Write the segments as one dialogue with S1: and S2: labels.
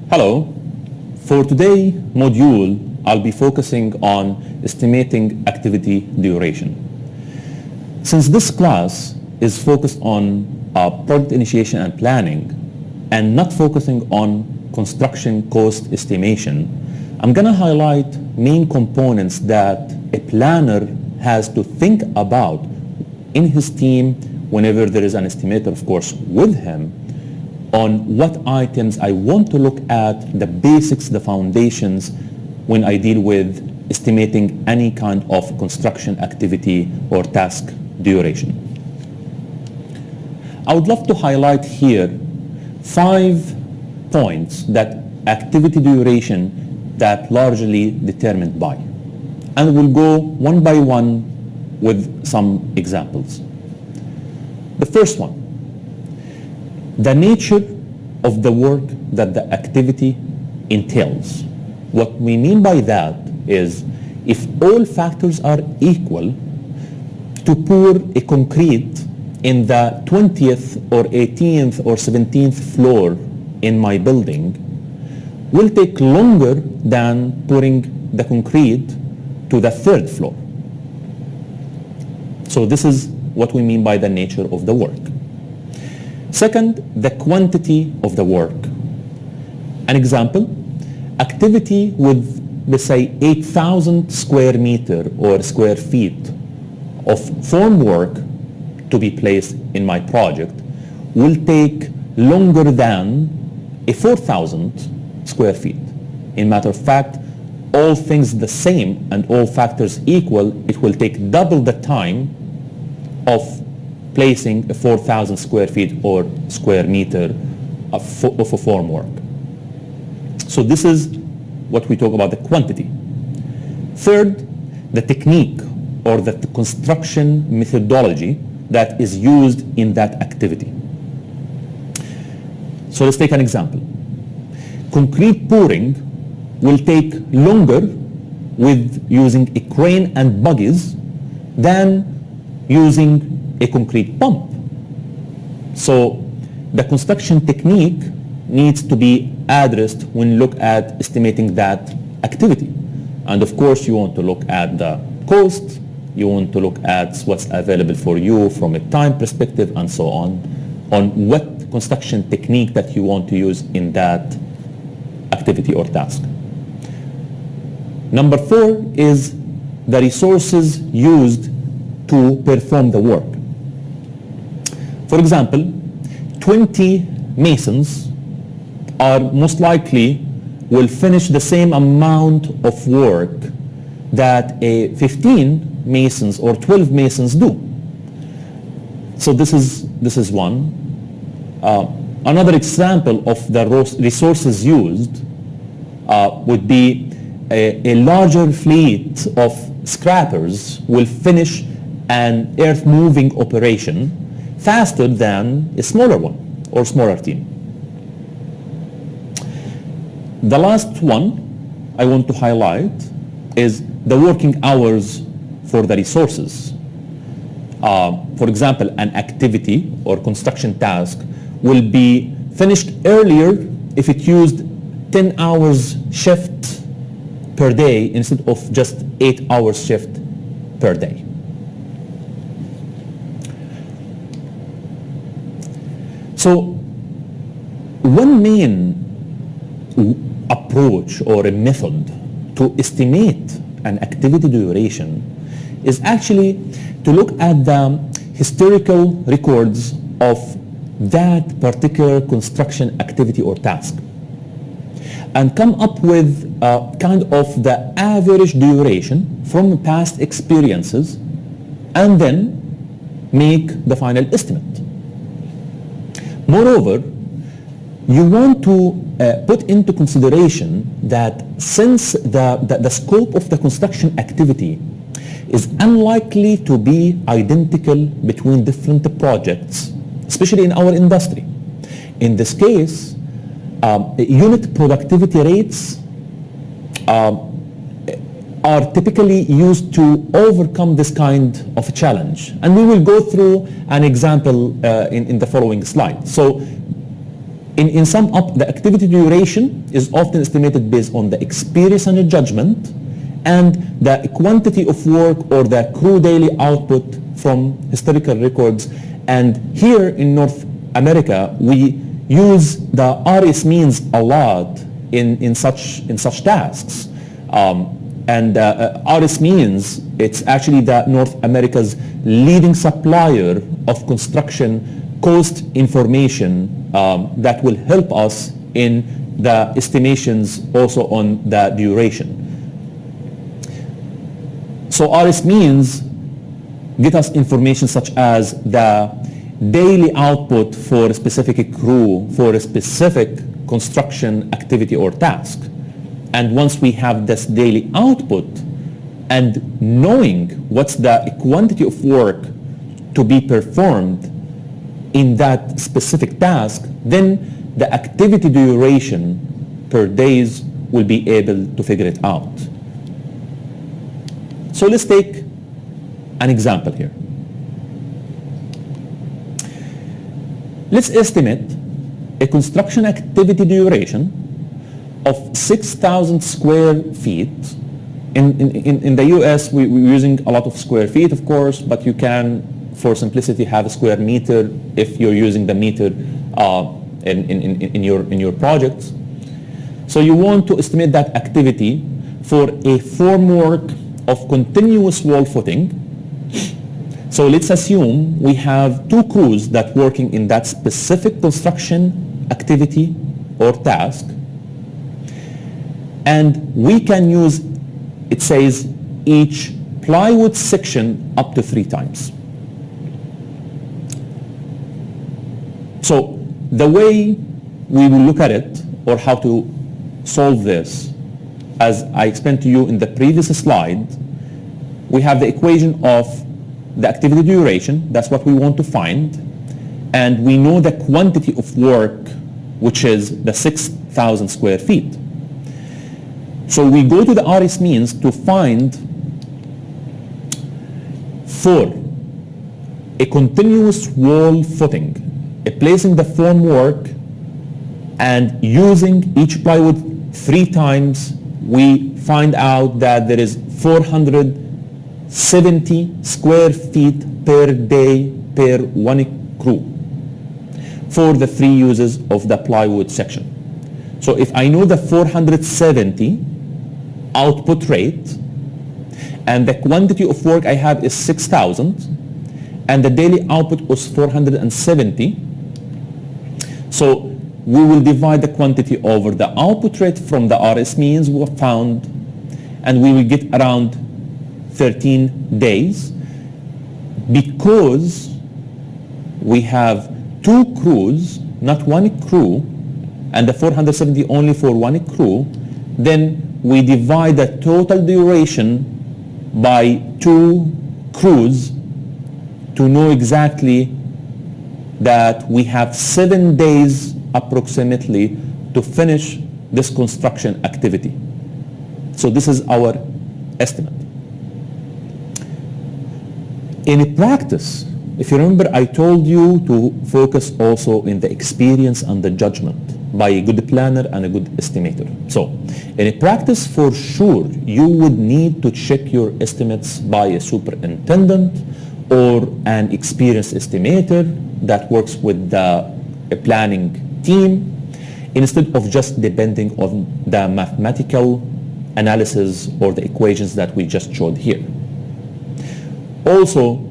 S1: Hello. For today's module, I'll be focusing on estimating activity duration. Since this class is focused on project initiation and planning and not focusing on construction cost estimation, I'm going to highlight main components that a planner has to think about in his team whenever there is an estimator, of course, with him, on what items I want to look at, the basics, the foundations, when I deal with estimating any kind of construction activity or task duration. I would love to highlight here 5 points that activity duration that largely determined by. And we'll go one by one with some examples. The first one, the nature of the work that the activity entails. What we mean by that is if all factors are equal, to pour a concrete in the 20th or 18th or 17th floor in my building will take longer than pouring the concrete to the 3rd floor. So this is what we mean by the nature of the work. Second, the quantity of the work. An example, activity with, let's say, 8,000 square meter or square feet of form work to be placed in my project will take longer than a 4,000 square feet. In matter of fact, all things the same and all factors equal, it will take double the time of placing a 4,000 square feet or square meter of a form work. So this is what we talk about the quantity. Third, the technique or the construction methodology that is used in that activity. So let's take an example. Concrete pouring will take longer with using a crane and buggies than using a concrete pump. So the construction technique needs to be addressed when look at estimating that activity. And of course you want to look at the cost, you want to look at what's available for you from a time perspective and so on what construction technique that you want to use in that activity or task. Number 4 is the resources used to perform the work. For example, 20 masons are most likely will finish the same amount of work that a 15 masons or 12 masons do. So this is one. Another example of the resources used would be a larger fleet of scrappers will finish an earth moving operation faster than a smaller one or smaller team. The last one I want to highlight is the working hours for the resources. For example, an activity or construction task will be finished earlier if it used 10 hours shift per day instead of just 8 hours shift per day. So one main approach or a method to estimate an activity duration is actually to look at the historical records of that particular construction activity or task and come up with kind of the average duration from past experiences and then make the final estimate. Moreover, you want to put into consideration that since the scope of the construction activity is unlikely to be identical between different projects, especially in our industry. In this case, unit productivity rates are typically used to overcome this kind of challenge. And we will go through an example in the following slide. So In sum up, the activity duration is often estimated based on the experience and the judgment and the quantity of work or the crew daily output from historical records. And here in North America, we use the RS means a lot in such tasks. RS means, it's actually North America's leading supplier of construction cost information that will help us in the estimations also on the duration. So RS means get us information such as the daily output for a specific crew for a specific construction activity or task. And once we have this daily output and knowing what's the quantity of work to be performed in that specific task, then the activity duration per days will be able to figure it out. So let's take an example here. Let's estimate a construction activity duration of 6,000 square feet. In the US, we're using a lot of square feet, of course, but you can, for simplicity, have a square meter if you're using the meter in your projects. So you want to estimate that activity for a formwork of continuous wall footing. So let's assume we have two crews that working in that specific construction activity or task. And we can use, it says, each plywood section up to 3 times. So the way we will look at it, or how to solve this, as I explained to you in the previous slide, we have the equation of the activity duration, that's what we want to find, and we know the quantity of work, which is the 6,000 square feet. So we go to the RS means to find for a continuous wall footing, placing the formwork and using each plywood 3 times, we find out that there is 470 square feet per day per one crew for the 3 uses of the plywood section. So if I know the 470 output rate and the quantity of work I have is 6,000 and the daily output was 470, so we will divide the quantity over the output rate from the RS means we found, and we will get around 13 days because we have 2 crews, not 1 crew, and the 470 only for 1 crew. Then we divide the total duration by 2 crews to know exactly that we have 7 days approximately to finish this construction activity. So this is our estimate. In practice, if you remember, I told you to focus also in the experience and the judgment by a good planner and a good estimator. So in practice, for sure, you would need to check your estimates by a superintendent or an experienced estimator that works with the planning team instead of just depending on the mathematical analysis or the equations that we just showed here. Also,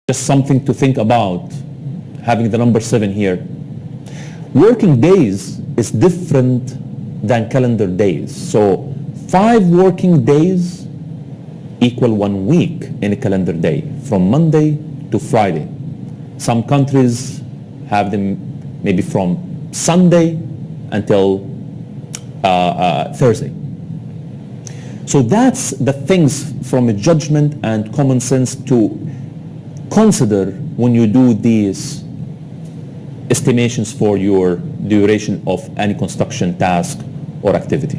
S1: just something to think about, having the number 7 here. Working days is different than calendar days. So 5 working days equal 1 week in a calendar day, from Monday to Friday. Some countries have them maybe from Sunday until Thursday. So that's the things from a judgment and common sense to consider when you do these estimations for your duration of any construction task or activity.